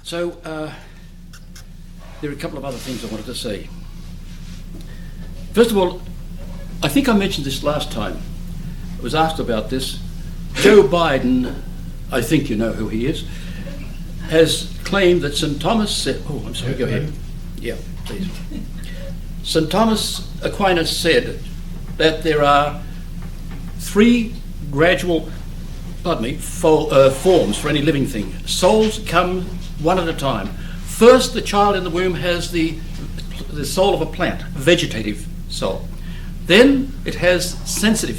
So there are a couple of other things I wanted to say. First of all, I think I mentioned this last time. I was asked about this. Joe Biden, I think you know who he is, has claimed that St. Thomas said, oh, I'm sorry, go ahead. Yeah, please. St. Thomas Aquinas said that there are three gradual, forms for any living thing. Souls come one at a time. First, the child in the womb has the soul of a plant, vegetative soul. Then it has sensitive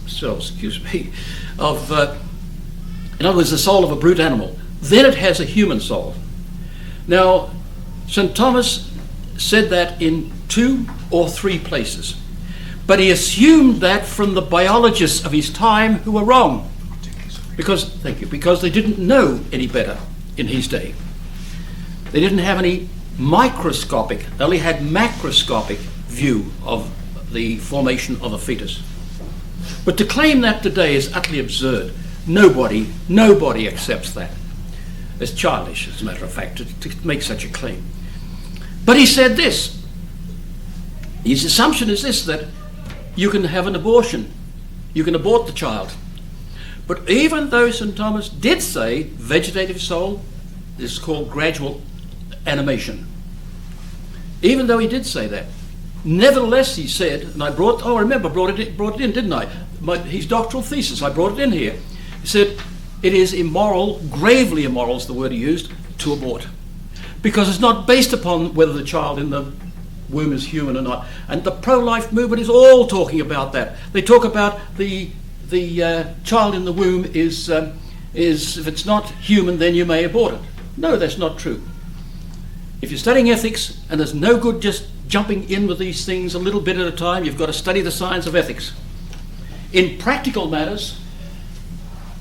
souls, in other words, the soul of a brute animal. Then it has a human soul. Now, St. Thomas said that in 2 or 3 places, but he assumed that from the biologists of his time who were wrong, because they didn't know any better in his day. They didn't have any microscopic, they only had macroscopic view of the formation of a fetus. But to claim that today is utterly absurd. Nobody accepts that. It's childish, as a matter of fact, to make such a claim. But he said this. His assumption is this, that you can have an abortion. You can abort the child. But even though St. Thomas did say vegetative soul, this is called gradual animation. Even though he did say that, nevertheless he said, and I brought it in, didn't I? His doctoral thesis, I brought it in here. He said, it is immoral, gravely immoral is the word he used, to abort. Because it's not based upon whether the child in the womb is human or not. And the pro-life movement is all talking about that. They talk about the child in the womb is if it's not human, then you may abort it. No, that's not true. If you're studying ethics, and there's no good just jumping in with these things a little bit at a time, you've got to study the science of ethics. In practical matters,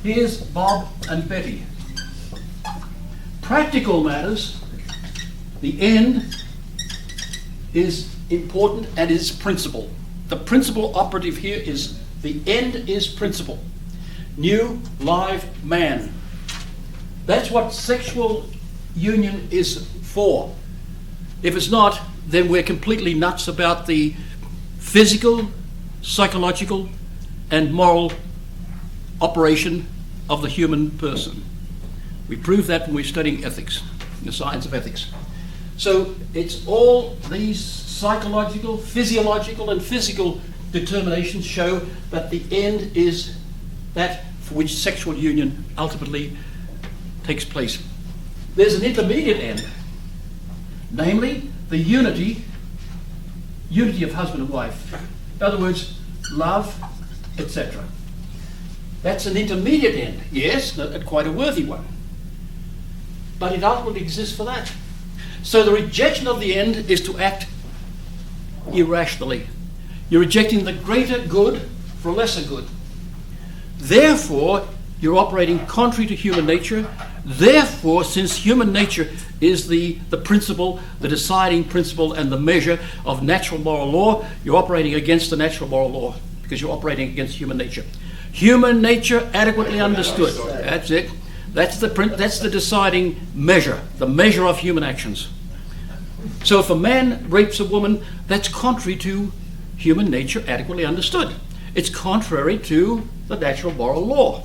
here's Bob and Betty. Practical matters, the end is important and is principle. The principle operative here is the end is principle. New, live man. That's what sexual union is for. If it's not, then we're completely nuts about the physical, psychological, and moral operation of the human person. We prove that when we're studying ethics, the science of ethics. So it's all these psychological, physiological, and physical determinations show that the end is that for which sexual union ultimately takes place. There's an intermediate end, namely the unity of husband and wife. In other words, love, etc. That's an intermediate end, yes, quite a worthy one. But it ultimately exists for that. So the rejection of the end is to act irrationally. You're rejecting the greater good for a lesser good. Therefore, you're operating contrary to human nature. Therefore, since human nature is the principle, the deciding principle and the measure of natural moral law, you're operating against the natural moral law because you're operating against human nature. Human nature adequately understood. That's it. That's the deciding measure, the measure of human actions. So if a man rapes a woman, that's contrary to human nature adequately understood. It's contrary to the natural moral law.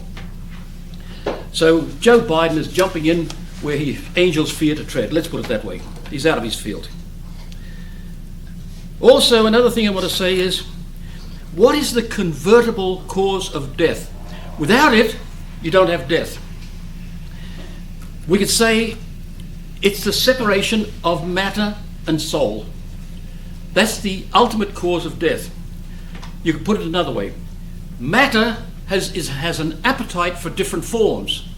So Joe Biden is jumping in where angels fear to tread. Let's put it that way. He's out of his field. Also, another thing I want to say is, what is the convertible cause of death? Without it, you don't have death. We could say it's the separation of matter and soul. That's the ultimate cause of death. You could put it another way. Matter has an appetite for different forms.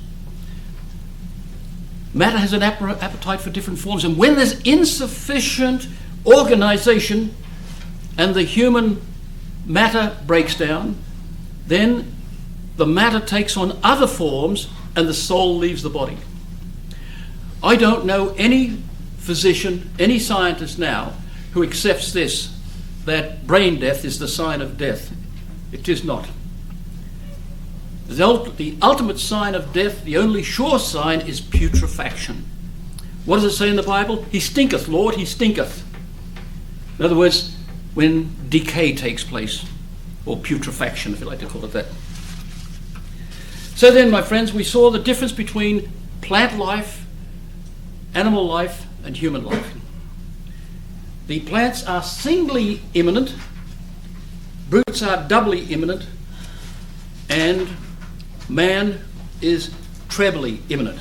Matter has an appetite for different forms, and when there's insufficient organization and the human matter breaks down, then the matter takes on other forms and the soul leaves the body. I don't know any physician, any scientist now who accepts this, that brain death is the sign of death. It is not. The ultimate sign of death, the only sure sign, is putrefaction. What does it say in the Bible? He stinketh, Lord, he stinketh. In other words, when decay takes place, or putrefaction, if you like to call it that. So then, my friends, we saw the difference between plant life, animal life, and human life. The plants are singly immanent, brutes are doubly immanent, and man is trebly immanent.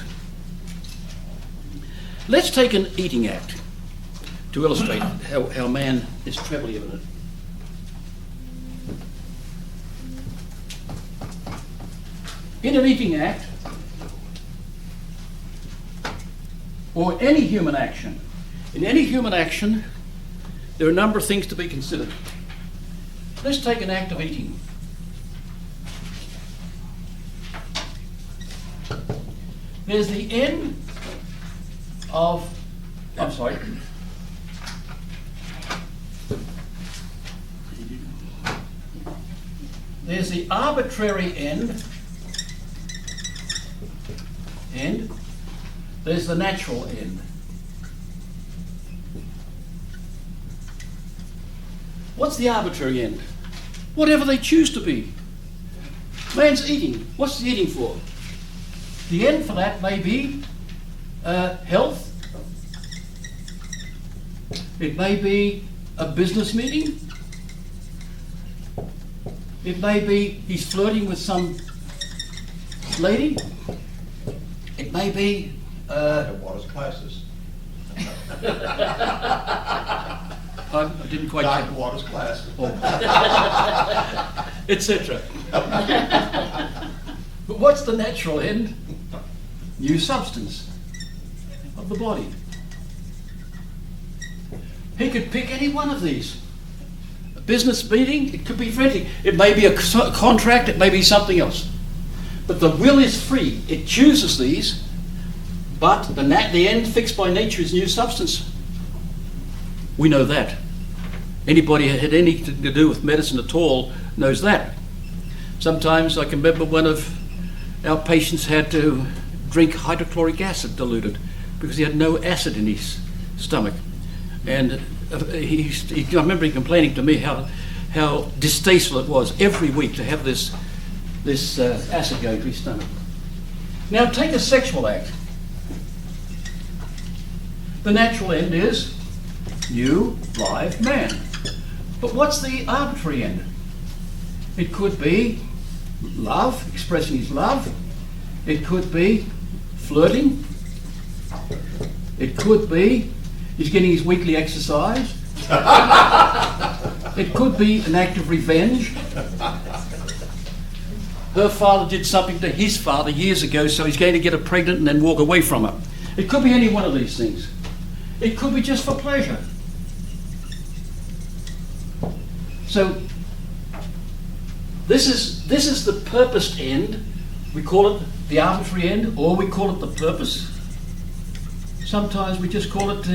Let's take an eating act to illustrate how man is trebly immanent. In an eating act, or any human action, in any human action, there are a number of things to be considered. Let's take an act of eating. There's the end of, I'm sorry. There's the arbitrary end. There's the natural end. What's the arbitrary end? Whatever they choose to be. Man's eating. What's he eating for? The end for that may be health. It may be a business meeting. It may be he's flirting with some lady. It may be Waters classes. I didn't quite Dr. Waters classes. Etc. But what's the natural end? New substance of the body. He could pick any one of these. A business meeting, it could be for anything. It may be a contract, it may be something else. But the will is free. It chooses these, but the end fixed by nature is new substance. We know that. Anybody who had anything to do with medicine at all knows that. Sometimes I can remember one of our patients had to drink hydrochloric acid diluted because he had no acid in his stomach. And I remember him complaining to me how distasteful it was every week to have this acid going to his stomach. Now take a sexual act. The natural end is new, live man. But what's the arbitrary end? It could be love, expressing his love. It could be flirting. It could be he's getting his weekly exercise. It could be an act of revenge. Her father did something to his father years ago, so he's going to get her pregnant and then walk away from her. It could be any one of these things. It could be just for pleasure. So this is the purposed end. We call it the arbitrary end, or we call it the purpose. Sometimes we just call it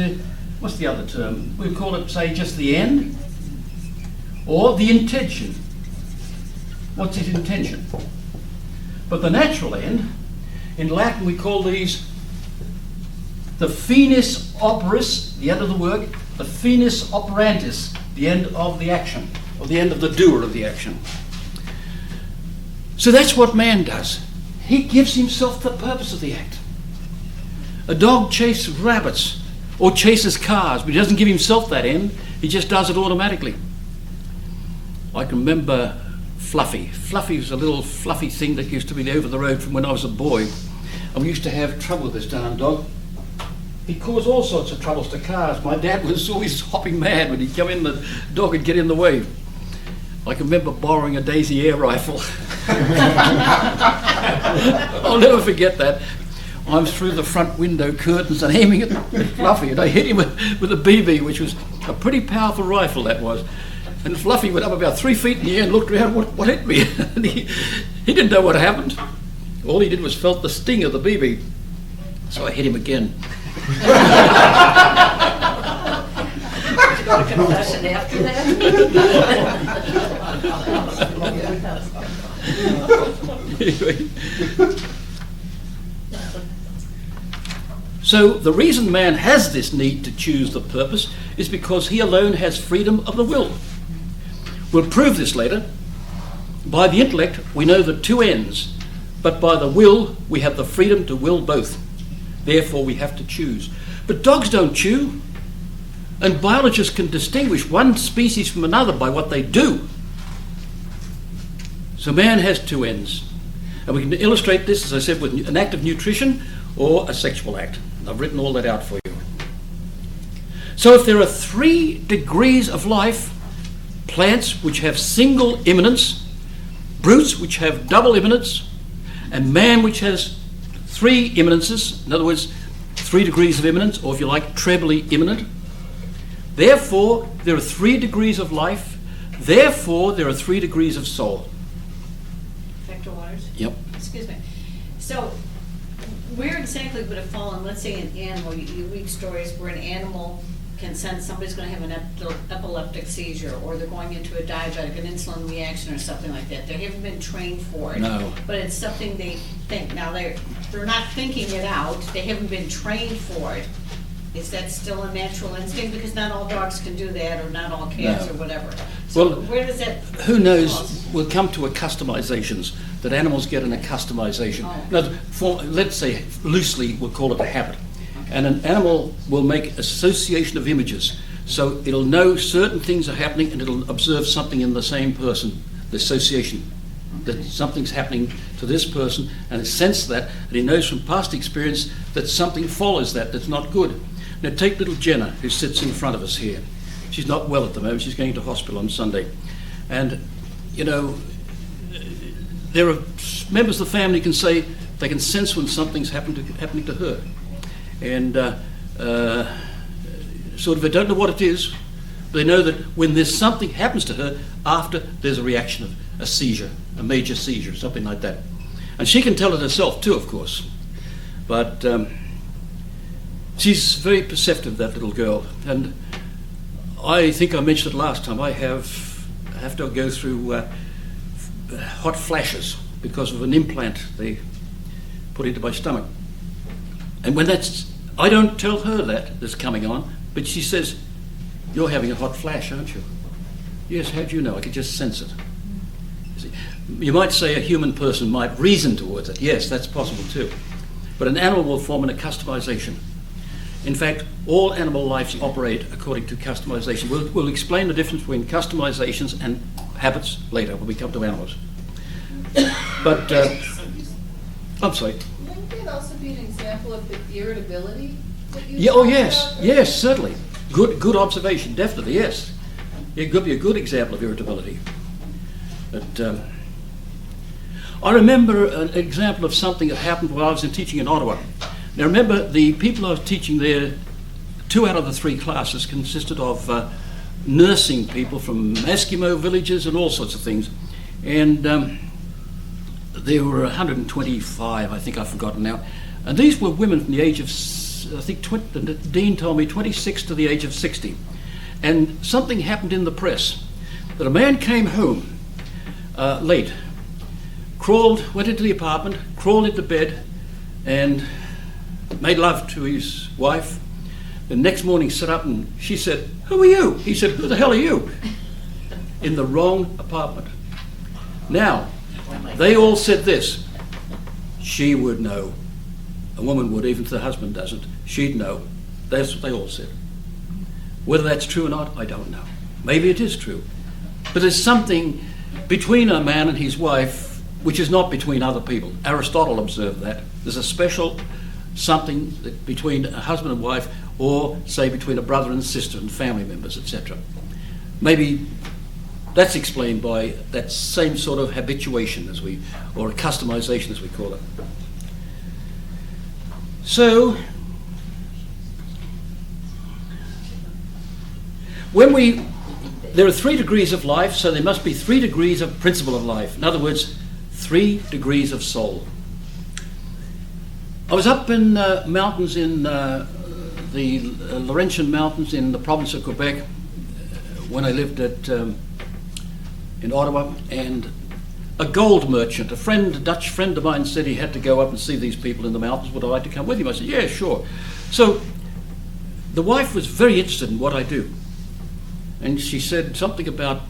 what's the other term? We call it, say, just the end, or the intention. What's his intention? But the natural end, in Latin we call these the finis operis, the end of the work, the finis operantis, the end of the action, or the end of the doer of the action. So that's what man does. He gives himself the purpose of the act. A dog chases rabbits or chases cars, but he doesn't give himself that end. He just does it automatically. I can remember Fluffy. Fluffy was a little fluffy thing that used to be over the road from when I was a boy. And we used to have trouble with this darn dog. He caused all sorts of troubles to cars. My dad was always hopping mad when he'd come in, the dog would get in the way. I can remember borrowing a Daisy air rifle. I'll never forget that. I'm through the front window curtains and aiming at Fluffy, and I hit him with a BB, which was a pretty powerful rifle, that was. And Fluffy went up about 3 feet in the air and looked around, what hit me? And he didn't know what happened. All he did was felt the sting of the BB. So I hit him again. Got a confession after that? So the reason man has this need to choose the purpose is because he alone has freedom of the will. We'll prove this later. By the intellect, we know the two ends, but by the will, we have the freedom to will both. Therefore, we have to choose. But dogs don't chew, and biologists can distinguish one species from another by what they do. So man has two ends. And we can illustrate this, as I said, with an act of nutrition or a sexual act. I've written all that out for you. So if there are 3 degrees of life, plants which have single immanence, brutes which have double immanence, and man which has 3 immanences, in other words, 3 degrees of immanence, or if you like, trebly immanent. Therefore, there are 3 degrees of life. Therefore, there are 3 degrees of soul. Dr. Waters? Yep. Excuse me. So, where exactly would it fall in, let's say, an animal? You read stories where an animal can sense somebody's going to have an epileptic seizure, or they're going into a diabetic, an insulin reaction, or something like that. They haven't been trained for it. No. But it's something they think. Now, they're not thinking it out. They haven't been trained for it. Is that still a natural instinct? Because not all dogs can do that, or not all cats, No. or whatever. So Well, where does that... Who knows? cause? We'll come to accustomizations, that animals get an accustomization. Oh. Now, let's say, loosely, we'll call it a habit. And an animal will make association of images. So it'll know certain things are happening and it'll observe something in the same person, the association, that something's happening to this person, and it senses that, and he knows from past experience that something follows that that's not good. Now take little Jenna, who sits in front of us here. She's not well at the moment. She's going to hospital on Sunday. And, you know, there are members of the family can say they can sense when something's happening to her. And sort of they don't know what it is, but they know that when there's something happens to her, after there's a reaction of a seizure, a major seizure, something like that. And she can tell it herself too, of course. But she's very perceptive, that little girl. And I think I mentioned it last time, I have to go through hot flashes because of an implant they put into my stomach. And when I don't tell her that's coming on, but she says, "You're having a hot flash, aren't you?" "Yes, how do you know?" "I could just sense it." You might say a human person might reason towards it. Yes, that's possible too. But an animal will form an customization. In fact, all animal lives operate according to customization. We'll explain the difference between customizations and habits later when we come to animals. But, I'm sorry. Wouldn't it also be an example of the irritability that you Yeah, oh talked yes, about? yes, certainly. Good observation, definitely, yes. It could be a good example of irritability. But I remember an example of something that happened while I was teaching in Ottawa. Now remember, the people I was teaching there, 2 out of the 3 classes consisted of nursing people from Eskimo villages and all sorts of things. And there were 125, I think I've forgotten now. And these were women from the age of, I think, the Dean told me, 26 to the age of 60. And something happened in the press, that a man came home late, went into the apartment, crawled into bed, and made love to his wife. The next morning sat up and she said, "Who are you?" He said, "Who the hell are you?" In the wrong apartment. Now, they all said this: she would know. A woman would, even if the husband doesn't. She'd know. That's what they all said. Whether that's true or not, I don't know. Maybe it is true. But there's something between a man and his wife which is not between other people. Aristotle observed that. There's a special something that between a husband and wife, or say between a brother and sister and family members, etc. Maybe that's explained by that same sort of habituation or a customization as we call it. So, there are 3 degrees of life, so there must be 3 degrees of principle of life. In other words, 3 degrees of soul. I was up in mountains in the Laurentian Mountains in the province of Quebec when I lived in Ottawa, and a gold merchant. A Dutch friend of mine said he had to go up and see these people in the mountains. Would I like to come with him? I said, yeah, sure. So the wife was very interested in what I do. And she said something about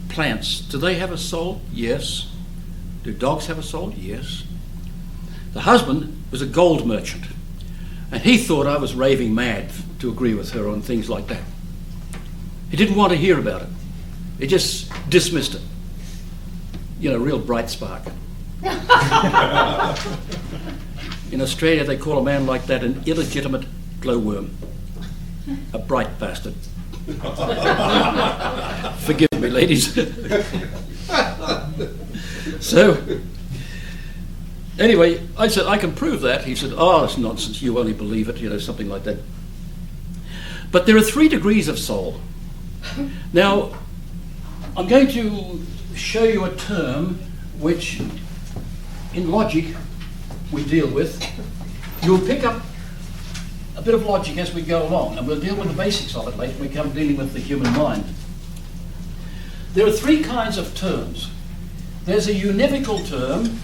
plants. Do they have a soul? Yes. Do dogs have a soul? Yes. The husband was a gold merchant. And he thought I was raving mad to agree with her on things like that. He didn't want to hear about it. He just dismissed it. You know, real bright spark. In Australia, they call a man like that an illegitimate glowworm. A bright bastard. Forgive me, ladies. So, anyway, I said, I can prove that. He said, oh, that's nonsense. You only believe it, you know, something like that. But there are 3 degrees of soul. Now, I'm going to show you a term which, in logic, we deal with. You'll pick up a bit of logic as we go along, and we'll deal with the basics of it later when we come dealing with the human mind. There are 3 kinds of terms. There's a univocal term.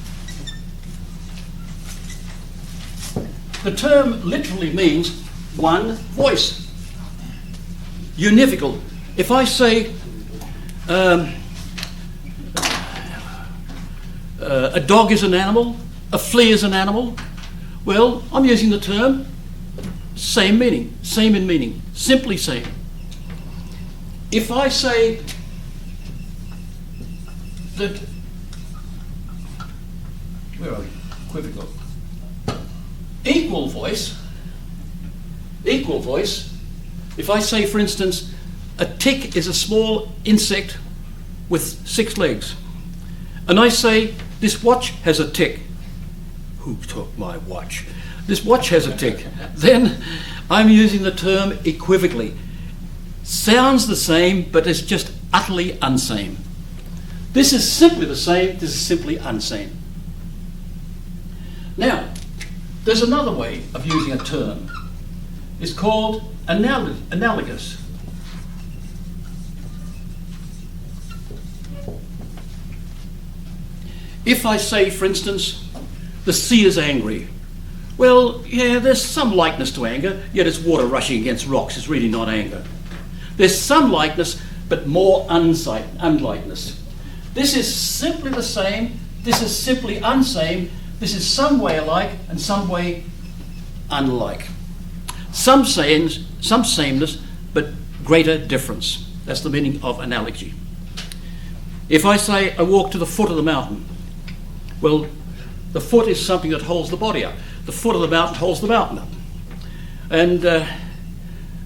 The term literally means one voice. Univocal. If I say a dog is an animal, a flea is an animal, well, I'm using the term same meaning, same in meaning, simply same. If I say that, where are we? Equivocal. Equal voice. If I say, for instance, a tick is a small insect with 6 legs, and I say, this watch has a tick. Who took my watch? This watch has a tick. Then I'm using the term equivocally. Sounds the same, but it's just utterly unsame. This is simply the same, this is simply unsame. Now, there's another way of using a term. It's called analogous. If I say, for instance, the sea is angry, well, yeah, there's some likeness to anger, yet it's water rushing against rocks. It's really not anger. There's some likeness, but more unlikeness. This is simply the same, this is simply unsame, this is some way alike and some way unlike. Some sameness, but greater difference. That's the meaning of analogy. If I say I walk to the foot of the mountain, well, the foot is something that holds the body up. The foot of the mountain holds the mountain up. And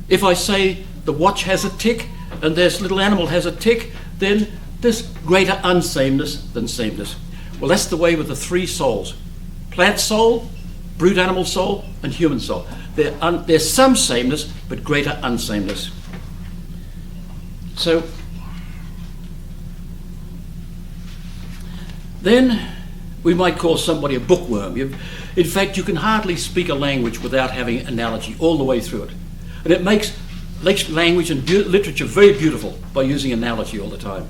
if I say the watch has a tick and this little animal has a tick, then there's greater unsameness than sameness. Well, that's the way with the 3 souls. Plant soul, brute animal soul, and human soul. There's some sameness, but greater unsameness. So, then we might call somebody a bookworm. In fact, you can hardly speak a language without having analogy all the way through it. And it makes language and literature very beautiful by using analogy all the time.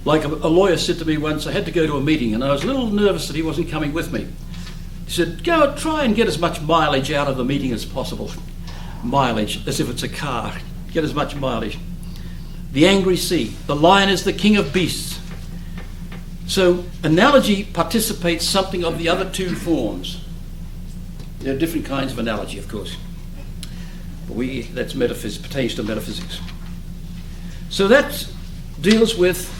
Like a lawyer said to me once, I had to go to a meeting and I was a little nervous that he wasn't coming with me. He said, go try and get as much mileage out of the meeting as possible. Mileage, as if it's a car. Get as much mileage. The angry sea. The lion is the king of beasts. So analogy participates something of the other 2 forms. There are different kinds of analogy, of course. But that's metaphysics, pertains to metaphysics. So that deals with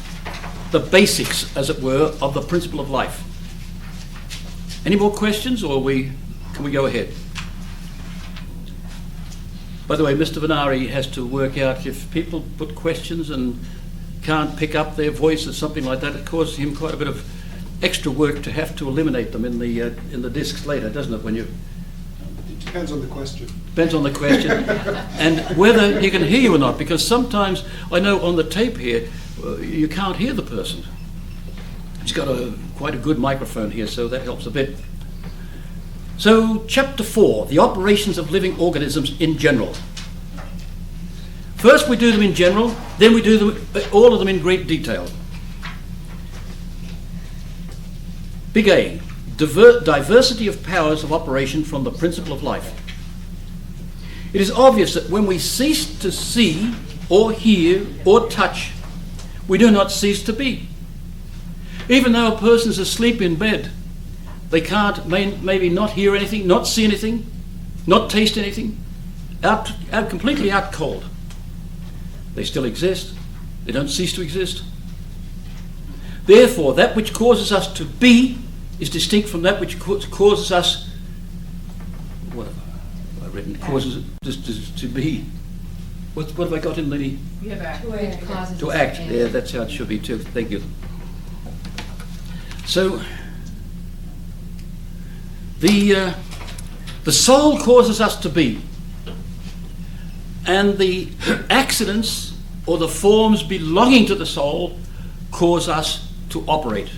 the basics, as it were, of the principle of life. Any more questions, or can we go ahead? By the way, Mr. Venari has to work out if people put questions and can't pick up their voice or something like that, it causes him quite a bit of extra work to have to eliminate them in the discs later, doesn't it? When you it depends on the question. Depends on the question, and whether he can hear you or not. Because sometimes I know on the tape here you can't hear the person. He's got quite a good microphone here, so that helps a bit. So, chapter 4, the operations of living organisms in general. First we do them in general, then we do them, all of them in great detail. Big A, diversity of powers of operation from the principle of life. It is obvious that when we cease to see or hear or touch, we do not cease to be. Even though a person is asleep in bed, they can't maybe not hear anything, not see anything, not taste anything, completely out cold. They still exist. They don't cease to exist. Therefore, that which causes us to be is distinct from that which causes us, what have I written, causes us to be. What have I got in the... You have act. To act. Yeah, that's how it should be too. Thank you. So, the soul causes us to be, and the accidents or the forms belonging to the soul cause us to operate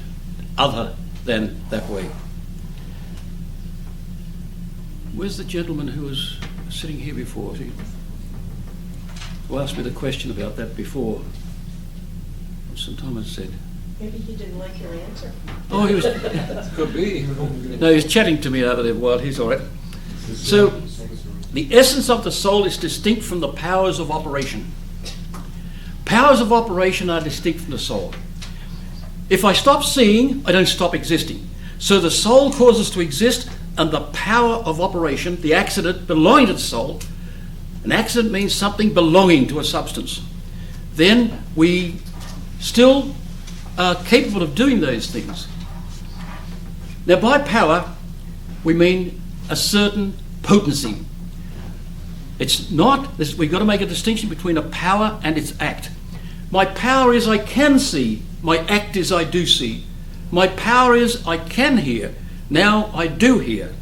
other than that way. Where's the gentleman who was sitting here before? Who asked me the question about that before? St. Thomas said. Maybe he didn't like your answer. Oh, he was. Could be. No, he was chatting to me over there a while. He's all right. So, the essence of the soul is distinct from the powers of operation. Powers of operation are distinct from the soul. If I stop seeing, I don't stop existing. So the soul causes to exist, and the power of operation, the accident belonging to the soul, an accident means something belonging to a substance. Then we still are capable of doing those things. Now, by power, we mean a certain potency. It's not, we've got to make a distinction between a power and its act. My power is I can see, my act is I do see. My power is I can hear, now I do hear.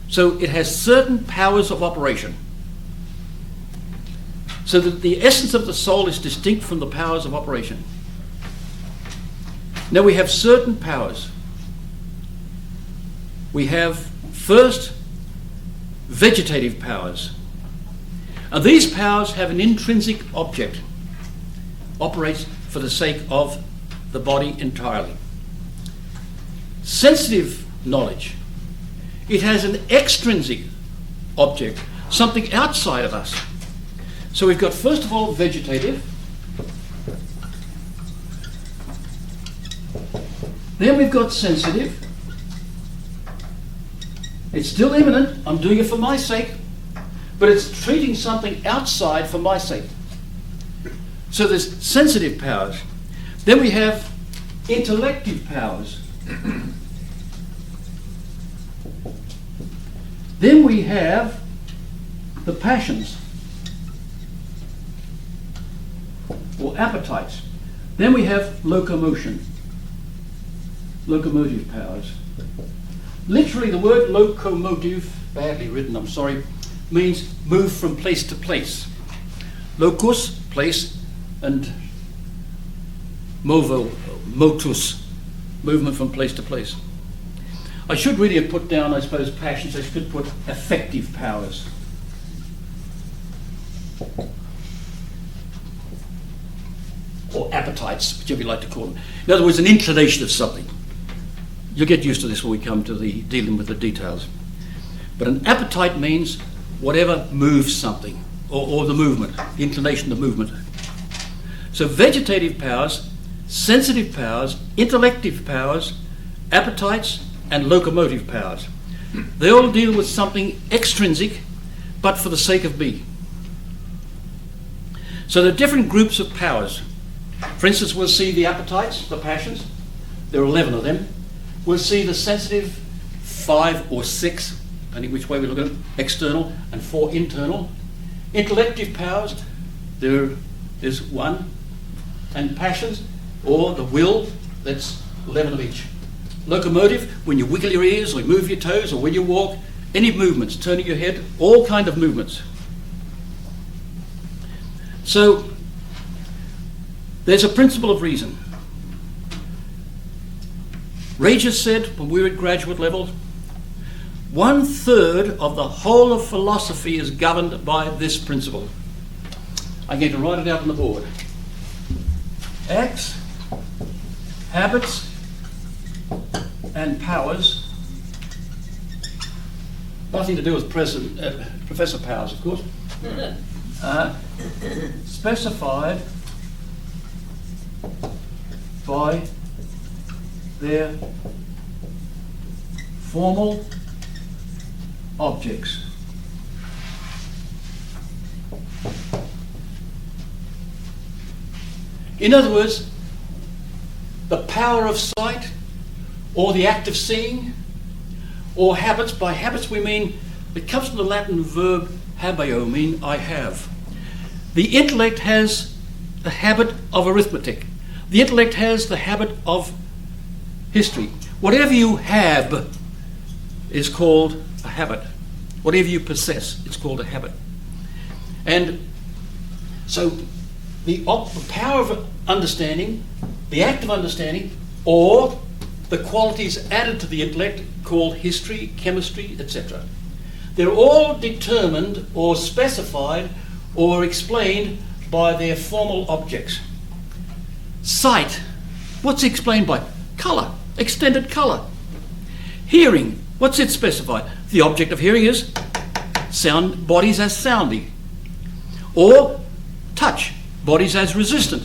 So it has certain powers of operation. So that the essence of the soul is distinct from the powers of operation. Now we have certain powers. We have, first, vegetative powers. And these powers have an intrinsic object, operates for the sake of the body entirely. Sensitive knowledge, it has an extrinsic object, something outside of us. So we've got, first of all, vegetative. Then we've got sensitive. It's still immanent, I'm doing it for my sake, but it's treating something outside for my sake. So there's sensitive powers. Then we have intellective powers. Then we have the passions, or appetites. Then we have locomotion, locomotive powers. Literally, the word locomotive, badly written, I'm sorry, means move from place to place. Locus, place, and movo, motus, movement from place to place. I should really have put down, I suppose, passions. I should put affective powers. Or appetites, whichever you like to call them. In other words, an inclination of something. You'll get used to this when we come to the dealing with the details. But an appetite means whatever moves something, or the movement, the inclination of movement. So vegetative powers, sensitive powers, intellective powers, appetites, and locomotive powers. They all deal with something extrinsic, but for the sake of me. So there are different groups of powers. For instance, we'll see the appetites, the passions. There are 11 of them. We'll see the sensitive, 5 or 6, depending which way we look at them, external, and 4 internal. Intellective powers, there is 1. And passions, or the will, that's 11 of each. Locomotive, when you wiggle your ears, or you move your toes, or when you walk, any movements, turning your head, all kind of movements. So, there's a principle of reason. Regis said, when we were at graduate level, 1/3 of the whole of philosophy is governed by this principle. I'm going to write it out on the board. Acts, habits, and powers, nothing to do with Professor Powers, of course, specified by their formal objects. In other words, the power of sight, or the act of seeing, or habits. By habits we mean, it comes from the Latin verb habeo, mean I have. The intellect has the habit of arithmetic. The intellect has the habit of history. Whatever you have is called a habit. Whatever you possess, it's called a habit. And so the power of understanding, the act of understanding, or the qualities added to the intellect called history, chemistry, etc. They're all determined or specified or explained by their formal objects. Sight, what's it explained by? Colour, extended colour. Hearing, what's it specified? The object of hearing is sound, bodies as sounding. Or touch, bodies as resistant.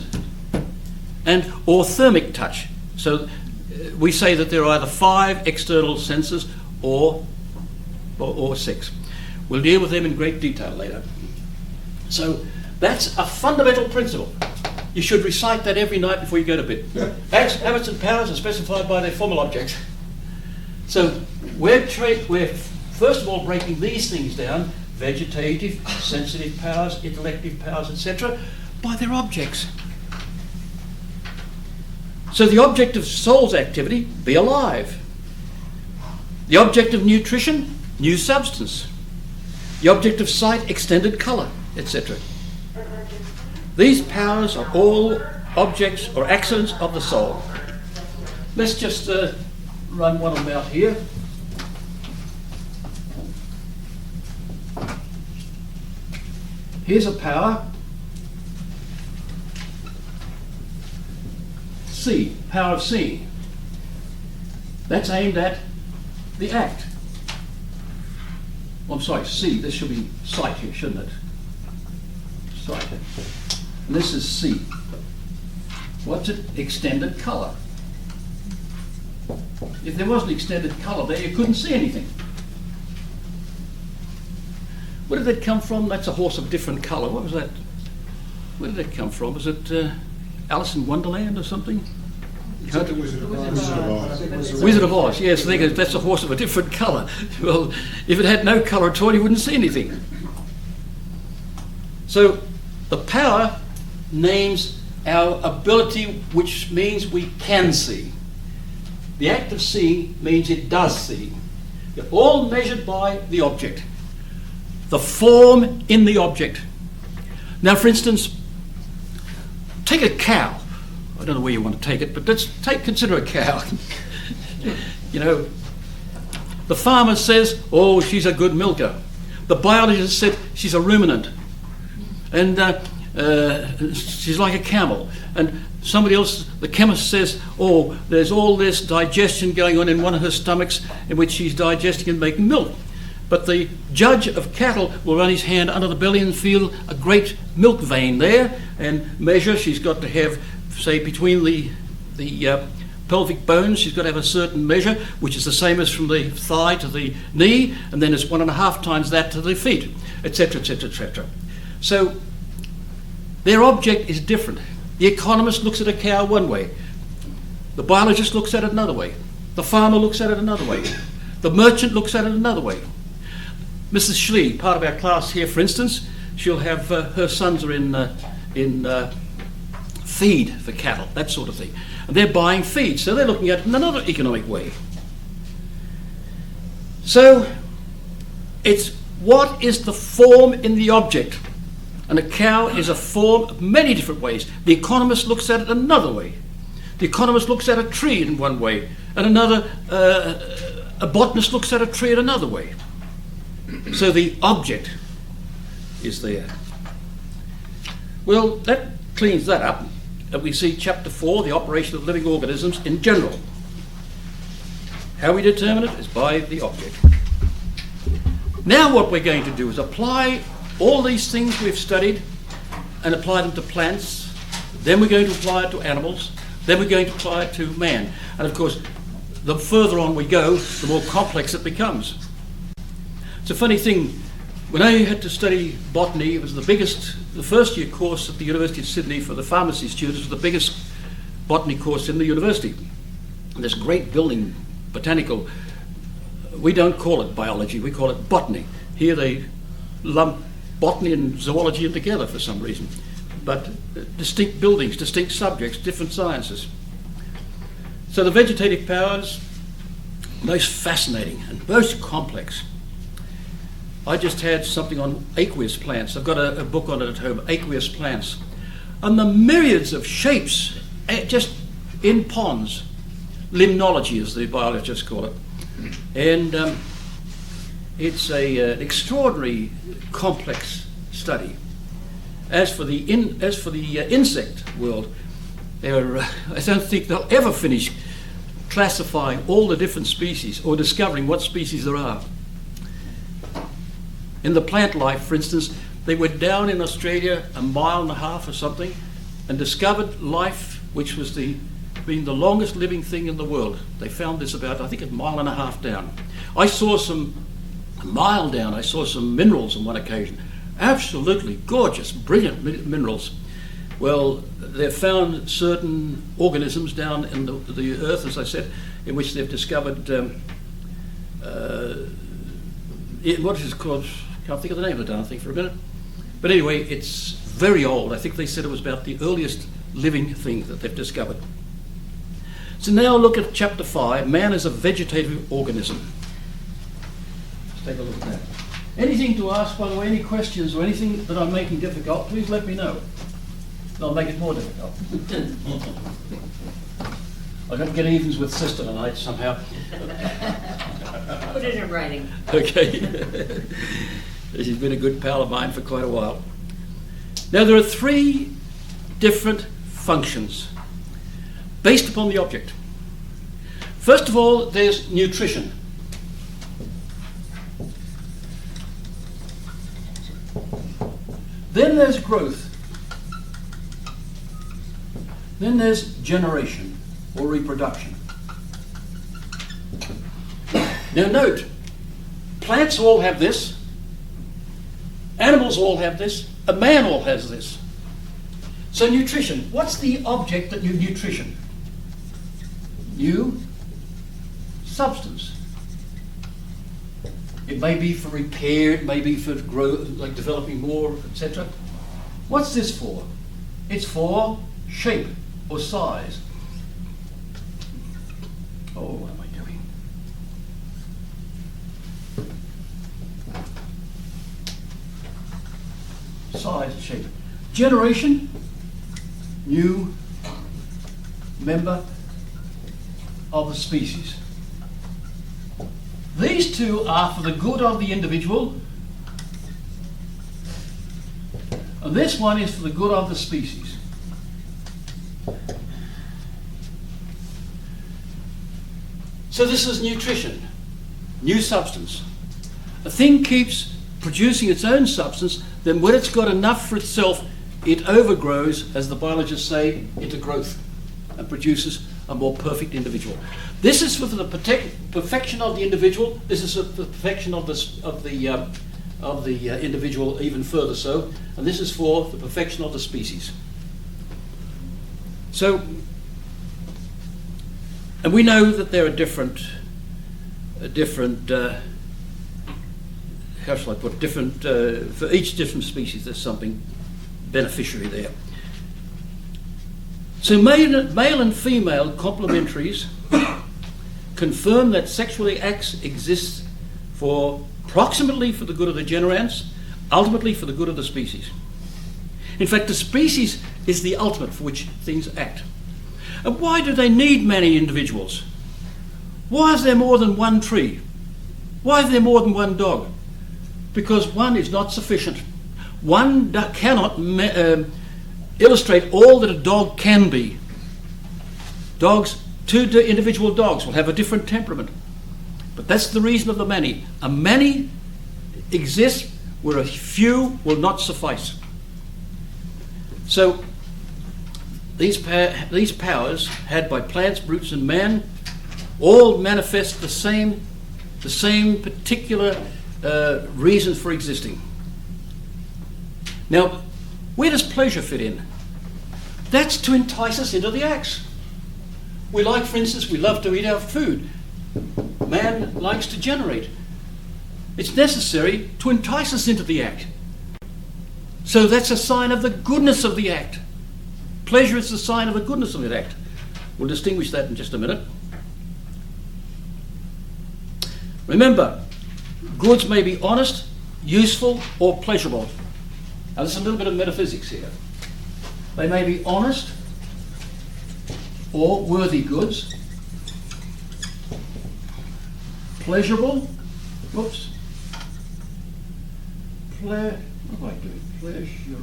And or thermic touch. So we say that there are either 5 external senses or 6. We'll deal with them in great detail later. So that's a fundamental principle. You should recite that every night before you go to bed. Acts, habits and powers are specified by their formal objects. So we're first of all breaking these things down, vegetative, sensitive powers, intellective powers, etc., by their objects. So the object of soul's activity, be alive. The object of nutrition, new substance. The object of sight, extended colour, etc. These powers are all objects or accidents of the soul. Let's just run one of them out here. Here's a power. See, power of seeing. That's aimed at the act. Oh, I'm sorry, see, this should be sight here, shouldn't it? Sight. And this is see. What's it? Extended colour. If there wasn't extended colour there, you couldn't see anything. Where did that come from? That's a horse of different colour. What was that? Where did that come from? Was it Alice in Wonderland or something? Is that the Wizard of Oz? Wizard of Oz, yes. That's a horse of a different colour. Well, if it had no colour at all, you wouldn't see anything. So the power names our ability, which means we can see. The act of seeing means it does see. They're all measured by the object. The form in the object. Now, for instance, take a cow. I don't know where you want to take it, but consider a cow. You know, the farmer says, oh, she's a good milker. The biologist said she's a ruminant. And she's like a camel. And somebody else, the chemist says, oh, there's all this digestion going on in one of her stomachs in which she's digesting and making milk. But the judge of cattle will run his hand under the belly and feel a great milk vein there and measure. She's got to have, say, between the pelvic bones, she's got to have a certain measure, which is the same as from the thigh to the knee, and then it's 1.5 times that to the feet, etc., etc., etc. So their object is different. The economist looks at a cow one way. The biologist looks at it another way. The farmer looks at it another way. The merchant looks at it another way. Mrs. Schlee, part of our class here, for instance, she'll have her sons are in feed for cattle, that sort of thing. And they're buying feed, so they're looking at it in another economic way. So it's what is the form in the object? And a cow is a form of many different ways. The economist looks at it another way. The economist looks at a tree in one way, and another, a botanist looks at a tree in another way. So the object is there. Well, that cleans that up. And we see chapter 4, the operation of living organisms in general. How we determine it is by the object. Now what we're going to do is apply all these things we've studied and apply them to plants. Then we're going to apply it to animals. Then we're going to apply it to man. And of course, the further on we go, the more complex it becomes. It's a funny thing. When I had to study botany, it was the first year course at the University of Sydney for the pharmacy students was the biggest botany course in the university. And this great building, botanical, we don't call it biology, we call it botany. Here they lump botany and zoology in together for some reason. But distinct buildings, distinct subjects, different sciences. So the vegetative powers, most fascinating and most complex. I just had something on aqueous plants. I've got a book on it at home, aqueous plants. And the myriads of shapes just in ponds. Limnology, as the biologists call it. And it's an extraordinary complex study. As for the insect world, I don't think they'll ever finish classifying all the different species or discovering what species there are. In the plant life, for instance, they went down in Australia 1.5 miles or something and discovered life which was being the longest living thing in the world. They found this about, I think, 1.5 miles down. I saw a mile down, I saw some minerals on one occasion. Absolutely gorgeous, brilliant minerals. Well, they've found certain organisms down in the earth, as I said, in which they've discovered what is it called? Can't think of the name of the darn thing for a minute. But anyway, it's very old. I think they said it was about the earliest living thing that they've discovered. So now look at chapter 5, man is a vegetative organism. Let's take a look at that. Anything to ask, by the way, any questions or anything that I'm making difficult, please let me know. I'll make it more difficult. I've got to get evens with sister tonight somehow. Put it in writing. Okay. She's been a good pal of mine for quite a while. Now there are 3 different functions based upon the object. First of all, there's nutrition. Then there's growth. Then there's generation or reproduction. Now note, plants all have this, animals all have this, a man all has this. So nutrition, what's the object that you nutrition? New substance. It may be for repair, it may be for growth, like developing more, etc. What's this for? It's for shape or size. Oh, what am I doing? Size, shape. Generation, new member of the species. These 2 are for the good of the individual, and this one is for the good of the species. So this is nutrition, new substance. A thing keeps producing its own substance, then when it's got enough for itself, it overgrows, as the biologists say, into growth and produces a more perfect individual. This is for the perfection of the individual. This is for the perfection of the individual, even further so. And this is for the perfection of the species. So, and we know that there are different how shall I put, for each different species there's something beneficiary there. So male and female complementaries confirm that sexual acts exist proximately for the good of the generans, ultimately for the good of the species. In fact, the species is the ultimate for which things act. And why do they need many individuals? Why is there more than one tree? Why is there more than one dog? Because one is not sufficient. One cannot illustrate all that a dog can be. Two individual dogs will have a different temperament, But that's the reason of the many. A many exists where a few will not suffice. So these powers had by plants, brutes, and man all manifest the same particular reason for existing. Now, where does pleasure fit in? That's to entice us into the acts. We like, for instance, we love to eat our food. Man likes to generate. It's necessary to entice us into the act. So that's a sign of the goodness of the act. Pleasure is the sign of the goodness of the act. We'll distinguish that in just a minute. Remember, goods may be honest, useful, or pleasurable. Now there's a little bit of metaphysics here. They may be honest or worthy goods, pleasurable, whoops, what am I doing? Pleasure,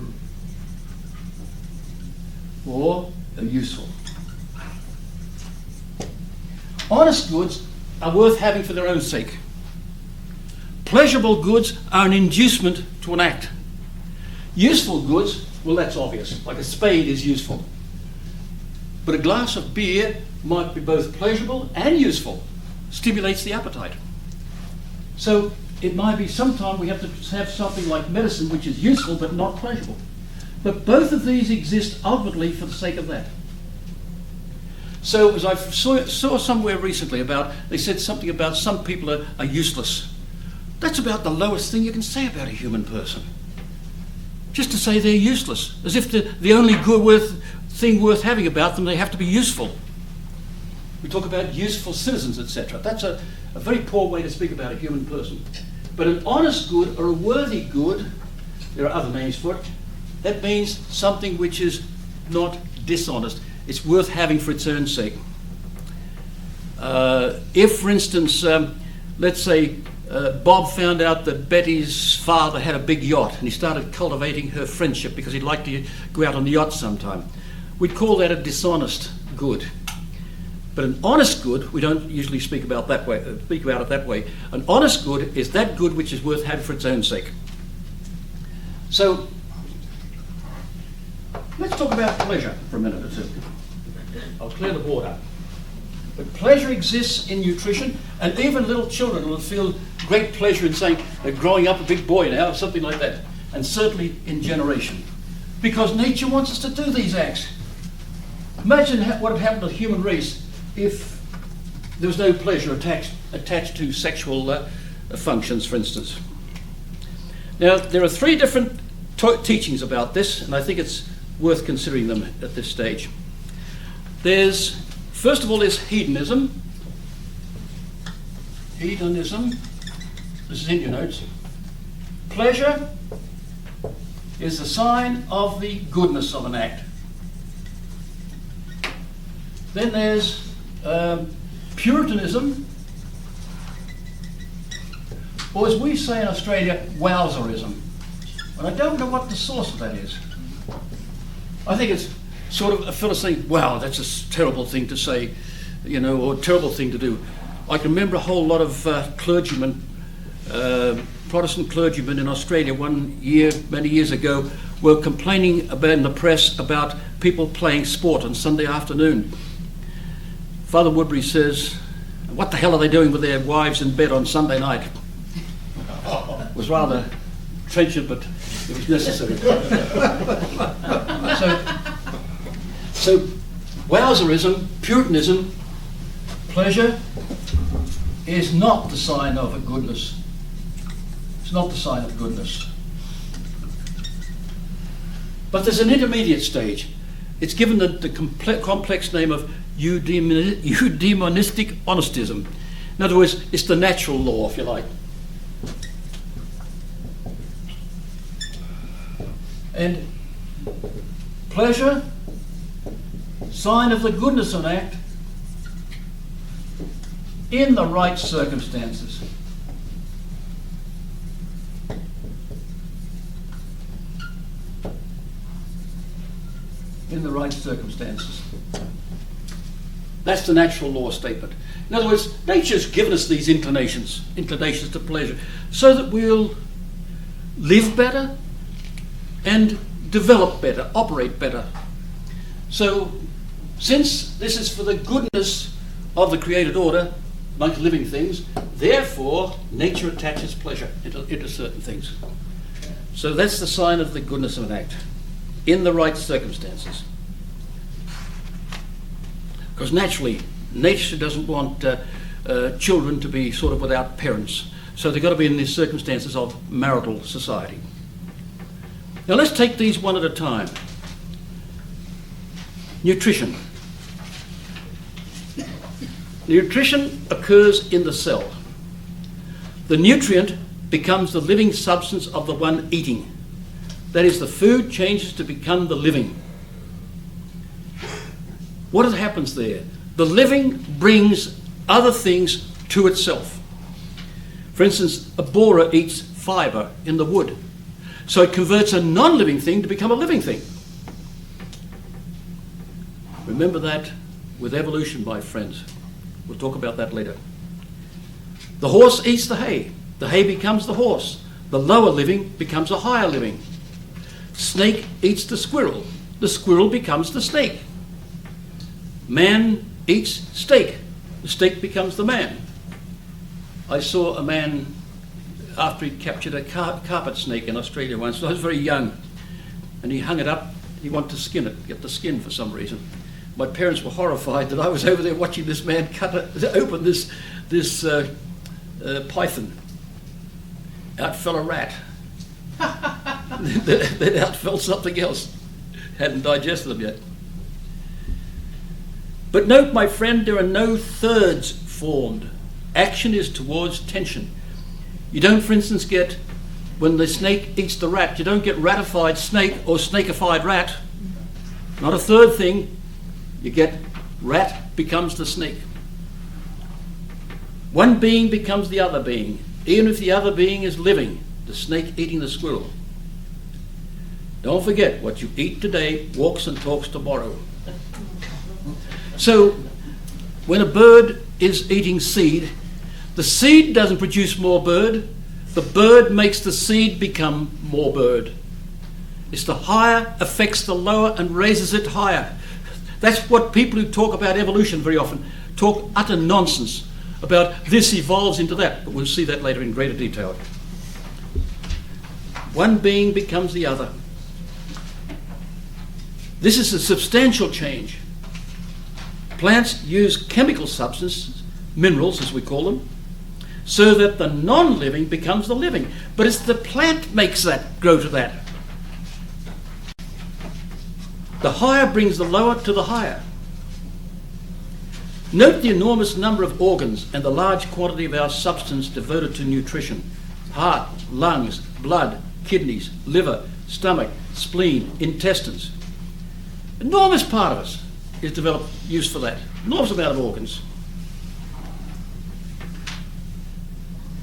or useful. Honest goods are worth having for their own sake. Pleasurable goods are an inducement to an act. Useful goods, well, that's obvious. Like a spade is useful. But a glass of beer might be both pleasurable and useful. Stimulates the appetite. So it might be sometime we have to have something like medicine which is useful but not pleasurable. But both of these exist ultimately for the sake of that. So as I saw somewhere recently they said something about some people are useless. That's about the lowest thing you can say about a human person. Just to say they're useless, as if the only thing worth having about them, they have to be useful. We talk about useful citizens, etc. That's a very poor way to speak about a human person. But an honest good or a worthy good, there are other names for it, that means something which is not dishonest. It's worth having for its own sake. If, for instance, let's say Bob found out that Betty's father had a big yacht and he started cultivating her friendship because he'd like to go out on the yacht sometime. We'd call that a dishonest good. But an honest good, we don't usually speak about it that way. An honest good is that good which is worth having for its own sake. So let's talk about pleasure for a minute or two. I'll clear the board up. But pleasure exists in nutrition, and even little children will feel great pleasure in saying they're growing up a big boy now, or something like that. And certainly in generation. Because nature wants us to do these acts. Imagine what would happen to the human race if there was no pleasure attached to sexual functions, for instance. Now, there are three different teachings about this, and I think it's worth considering them at this stage. First of all, there's hedonism. Hedonism, this is in your notes. Pleasure is the sign of the goodness of an act. Then there's Puritanism, or as we say in Australia, wowserism. And I don't know what the source of that is. I think it's sort of a fellow saying, wow, that's a terrible thing to say, or a terrible thing to do. I can remember a whole lot of clergymen, Protestant clergymen in Australia many years ago, were complaining about in the press about people playing sport on Sunday afternoon. Father Woodbury says, what the hell are they doing with their wives in bed on Sunday night? It was rather trenchant, but it was necessary. So wowserism, Puritanism, pleasure is not the sign of a goodness. It's not the sign of goodness. But there's an intermediate stage. It's given the complex name of eudaimonistic honestism. In other words, it's the natural law, if you like. And pleasure, sign of the goodness of an act, in the right circumstances. In the right circumstances. That's the natural law statement. In other words, nature's given us these inclinations to pleasure, so that we'll live better and develop better, operate better. So, since this is for the goodness of the created order amongst living things, therefore nature attaches pleasure into certain things. So that's the sign of the goodness of an act, in the right circumstances. Because naturally, nature doesn't want children to be sort of without parents. So they've got to be in these circumstances of marital society. Now let's take these one at a time. Nutrition. Nutrition occurs in the cell. The nutrient becomes the living substance of the one eating. That is, the food changes to become the living. What happens there? The living brings other things to itself. For instance, a borer eats fibre in the wood. So it converts a non-living thing to become a living thing. Remember that with evolution, my friends. We'll talk about that later. The horse eats the hay. The hay becomes the horse. The lower living becomes a higher living. Snake eats the squirrel. The squirrel becomes the snake. Man eats steak. The steak becomes the man. I saw a man after he'd captured a carpet snake in Australia once. I was very young, and he hung it up. He wanted to skin it, get the skin for some reason. My parents were horrified that I was over there watching this man open this python. Out fell a rat. Then out fell something else. Hadn't digested them yet. But note, my friend, there are no thirds formed. Action is towards tension. You don't, for instance, get, when the snake eats the rat, you don't get ratified snake or snakified rat. Not a third thing. You get rat becomes the snake. One being becomes the other being, even if the other being is living, the snake eating the squirrel. Don't forget, what you eat today walks and talks tomorrow. So, when a bird is eating seed, the seed doesn't produce more bird, the bird makes the seed become more bird. It's the higher affects the lower and raises it higher. That's what people who talk about evolution very often talk utter nonsense about. This evolves into that, but we'll see that later in greater detail. One being becomes the other. This is a substantial change. Plants use chemical substances, minerals as we call them, so that the non-living becomes the living. But it's the plant makes that grow to that. The higher brings the lower to the higher. Note the enormous number of organs and the large quantity of our substance devoted to nutrition. Heart, lungs, blood, kidneys, liver, stomach, spleen, intestines. Enormous part of us is developed, used for that. Enormous amount of organs.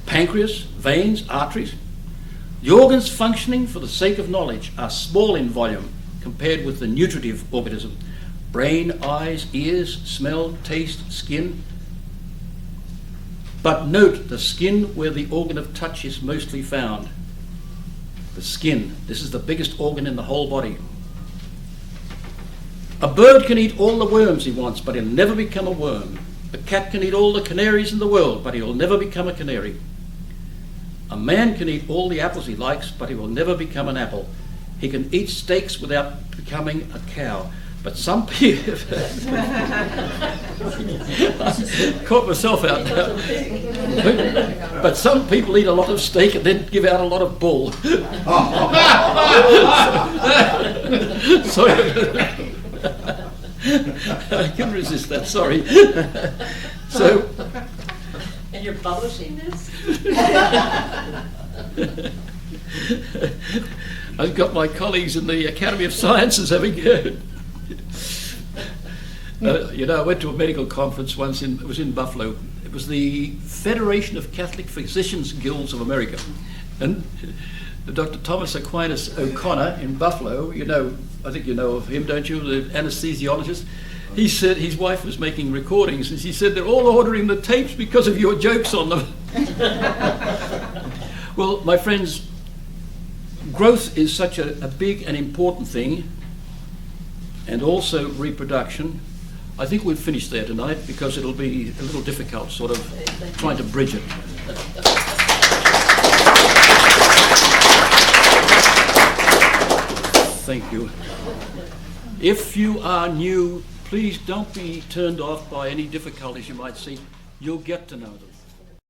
Pancreas, veins, arteries. The organs functioning for the sake of knowledge are small in volume compared with the nutritive organism. Brain, eyes, ears, smell, taste, skin. But note the skin where the organ of touch is mostly found. The skin. This is the biggest organ in the whole body. A bird can eat all the worms he wants, but he'll never become a worm. A cat can eat all the canaries in the world, but he'll never become a canary. A man can eat all the apples he likes, but he will never become an apple. He can eat steaks without becoming a cow. But some people... Caught myself out now. But some people eat a lot of steak and then give out a lot of bull. Sorry. I couldn't resist that, sorry. So... And you're publishing this? I've got my colleagues in the Academy of Sciences having... I went to a medical conference once, it was in Buffalo. It was the Federation of Catholic Physicians Guilds of America. And Dr. Thomas Aquinas O'Connor in Buffalo, I think you know of him, don't you, the anesthesiologist? He said his wife was making recordings, and he said they're all ordering the tapes because of your jokes on them. Well, my friends, growth is such a big and important thing, and also reproduction. I think we've finished there tonight because it'll be a little difficult sort of trying to bridge it. Thank you. If you are new, please don't be turned off by any difficulties you might see. You'll get to know them.